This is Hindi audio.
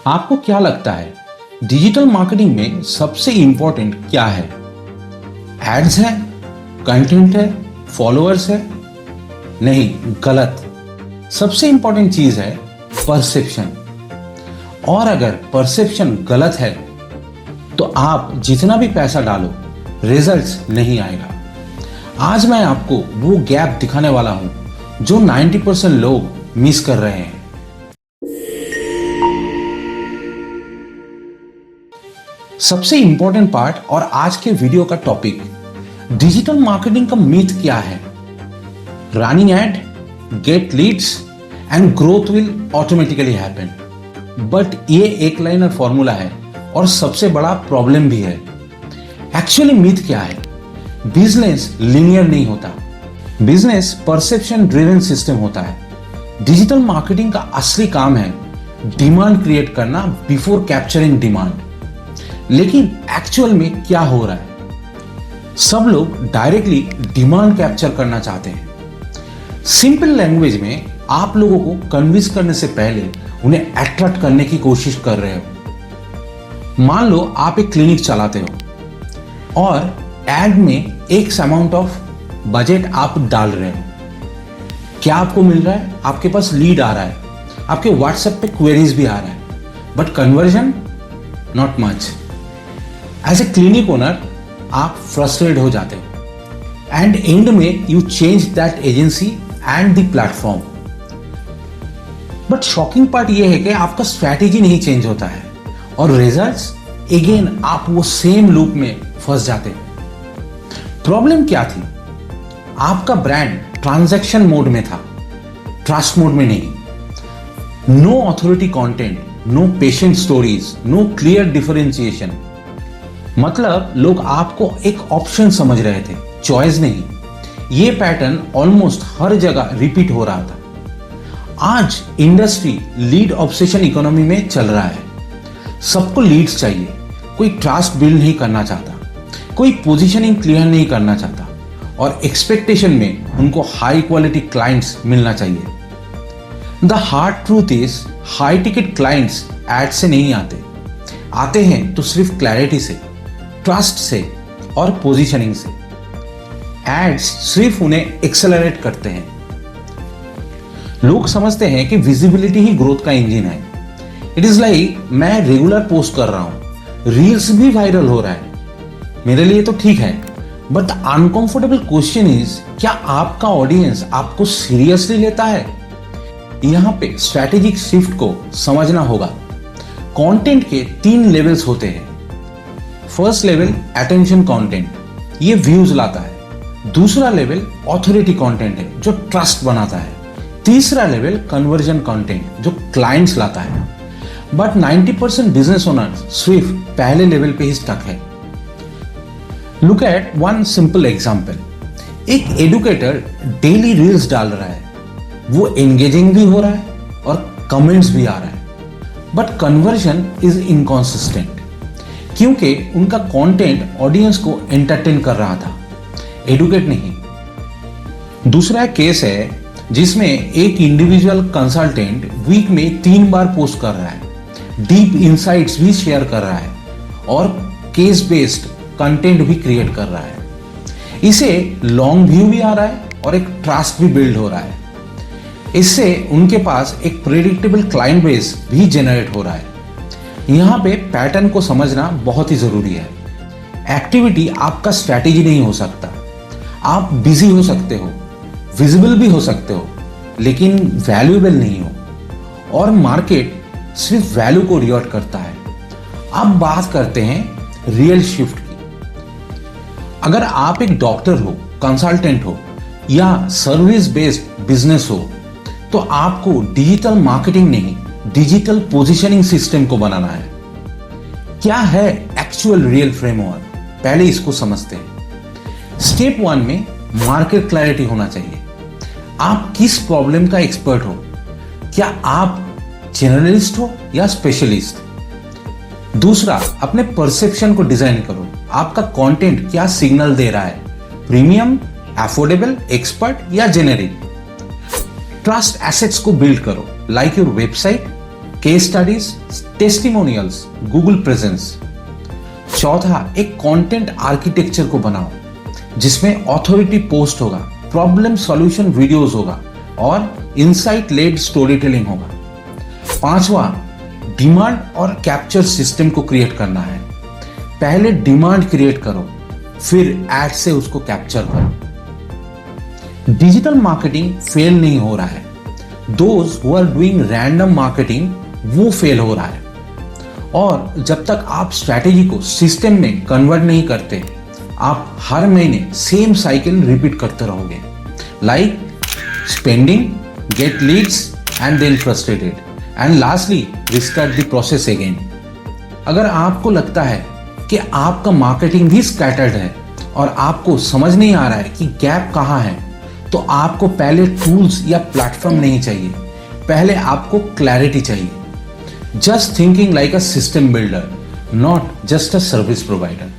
आपको क्या लगता है डिजिटल मार्केटिंग में सबसे इंपॉर्टेंट क्या है? एड्स है, कंटेंट है, फॉलोअर्स है? नहीं, गलत। सबसे इंपॉर्टेंट चीज है परसेप्शन। और अगर परसेप्शन गलत है तो आप जितना भी पैसा डालो रिजल्ट्स नहीं आएगा। आज मैं आपको वो गैप दिखाने वाला हूं जो 90% लोग मिस कर रहे हैं। सबसे इंपॉर्टेंट पार्ट और आज के वीडियो का टॉपिक, डिजिटल मार्केटिंग का मीथ क्या है। Running ad, get leads and growth will automatically happen. But ये एक लाइनर फॉर्मूला है और सबसे बड़ा प्रॉब्लम भी है। एक्चुअली मीथ क्या है? बिजनेस लिनियर नहीं होता, बिजनेस परसेप्शन ड्रिवन सिस्टम होता है। डिजिटल मार्केटिंग का असली काम है डिमांड क्रिएट करना बिफोर कैप्चरिंग डिमांड। लेकिन एक्चुअल में क्या हो रहा है? सब लोग डायरेक्टली डिमांड कैप्चर करना चाहते हैं। सिंपल लैंग्वेज में आप लोगों को कन्विंस करने से पहले उन्हें अट्रैक्ट करने की कोशिश कर रहे हो। मान लो आप एक क्लिनिक चलाते हो और एड में एक अमाउंट ऑफ बजट आप डाल रहे हो। क्या आपको मिल रहा है? आपके पास लीड आ रहा है, आपके व्हाट्सएप पे क्वेरीज भी आ रहा है, but conversion not much. As a clinic owner आप फ्रस्ट्रेट हो जाते हो एंड एंड में you change that agency and the platform. But shocking part ये है कि आपका स्ट्रैटेजी नहीं चेंज होता है और रिजल्ट्स अगेन आप वो सेम लूप में फंस जाते हो। प्रॉब्लम क्या थी? आपका ब्रांड ट्रांजैक्शन मोड में था, ट्रस्ट मोड में नहीं। No authority content, no patient stories, no clear differentiation. मतलब लोग आपको एक ऑप्शन समझ रहे थे, चॉइस नहीं। ये पैटर्न ऑलमोस्ट हर जगह रिपीट हो रहा था। आज इंडस्ट्री लीड ऑब्सेशन इकोनॉमी में चल रहा है। सबको लीड्स चाहिए, कोई ट्रस्ट बिल्ड नहीं करना चाहता, कोई पोजीशनिंग क्लियर नहीं करना चाहता और एक्सपेक्टेशन में उनको हाई क्वालिटी क्लाइंट्स मिलना चाहिए। The hard truth is high ticket clients ad से नहीं आते हैं तो सिर्फ क्लैरिटी से, ट्रस्ट से और पोजीशनिंग से। एड्स सिर्फ उन्हें एक्सेलरेट करते हैं। लोग समझते हैं कि विजिबिलिटी ही ग्रोथ का इंजन है। इट इज लाइक मैं रेगुलर पोस्ट कर रहा हूं, रील्स भी वायरल हो रहा है, मेरे लिए तो ठीक है। But the uncomfortable question is, क्या आपका ऑडियंस आपको सीरियसली लेता है? यहां पे स्ट्रैटेजिक शिफ्ट को समझना होगा। कंटेंट के 3 लेवल्स होते हैं। फर्स्ट लेवल अटेंशन कंटेंट, ये व्यूज लाता है। दूसरा लेवल ऑथोरिटी कंटेंट है जो ट्रस्ट बनाता है। तीसरा लेवल कन्वर्जन कंटेंट जो क्लाइंट्स लाता है। बट 90% बिजनेस ओनर्स सिर्फ पहले लेवल पे ही स्टक है। Look at one simple example. एक एडुकेटर डेली रील्स डाल रहा है, वो एंगेजिंग भी हो रहा है और कमेंट्स भी आ रहा है, बट कन्वर्जन इज इनकॉन्सिस्टेंट क्योंकि उनका कंटेंट ऑडियंस को एंटरटेन कर रहा था, एडुकेट नहीं। दूसरा केस है जिसमें एक इंडिविजुअल कंसल्टेंट वीक में 3 बार पोस्ट कर रहा है, डीप इंसाइट्स भी शेयर कर रहा है और केस बेस्ड कंटेंट भी क्रिएट कर रहा है। इसे लॉन्ग व्यू भी आ रहा है और एक ट्रस्ट भी बिल्ड हो रहा है। इससे उनके पास एक प्रेडिक्टेबल क्लाइंट बेस भी जनरेट हो रहा है। यहां पे पैटर्न को समझना बहुत ही जरूरी है। एक्टिविटी आपका स्ट्रैटेजी नहीं हो सकता। आप बिजी हो सकते हो, विजिबल भी हो सकते हो, लेकिन वैल्यूएबल नहीं हो। और मार्केट सिर्फ वैल्यू को रिवॉर्ड करता है। अब बात करते हैं रियल शिफ्ट की। अगर आप एक डॉक्टर हो, कंसल्टेंट हो या सर्विस बेस्ड बिजनेस हो तो आपको डिजिटल मार्केटिंग नहीं, डिजिटल पोजीशनिंग सिस्टम को बनाना है। क्या है एक्चुअल रियल फ्रेमवर्क? पहले इसको समझते हैं। स्टेप 1 में मार्केट क्लैरिटी होना चाहिए। आप किस प्रॉब्लम का एक्सपर्ट हो? क्या आप जनरलिस्ट हो या स्पेशलिस्ट? दूसरा, अपने परसेप्शन को डिजाइन करो। आपका कंटेंट क्या सिग्नल दे रहा है? प्रीमियम, अफोर्डेबल, एक्सपर्ट या जेनेरिक? ट्रस्ट एसेट्स को बिल्ड करो, like your website, case studies, testimonials, Google presence. चौथा, एक कंटेंट आर्किटेक्चर को बनाओ जिसमें ऑथोरिटी पोस्ट होगा, प्रॉब्लम सॉल्यूशन वीडियोस होगा और इनसाइट लेड स्टोरी टेलिंग होगा। पांचवा, डिमांड और कैप्चर सिस्टम को क्रिएट करना है। पहले डिमांड क्रिएट करो, फिर एड से उसको कैप्चर करो। डिजिटल मार्केटिंग फेल नहीं हो रहा है, those who are doing random marketing वो फेल हो रहा है। और जब तक आप स्ट्रैटेजी को सिस्टम में कन्वर्ट नहीं करते, आप हर महीने सेम साइकिल रिपीट करते रहोगे, like spending, get leads and then frustrated and lastly restart the process again. अगर आपको लगता है कि आपका मार्केटिंग भी स्कैटर्ड है और आपको समझ नहीं आ रहा है कि गैप कहाँ है, तो आपको पहले टूल्स या प्लेटफॉर्म नहीं चाहिए, पहले आपको क्लैरिटी चाहिए। Just thinking like a system builder, not just a service provider.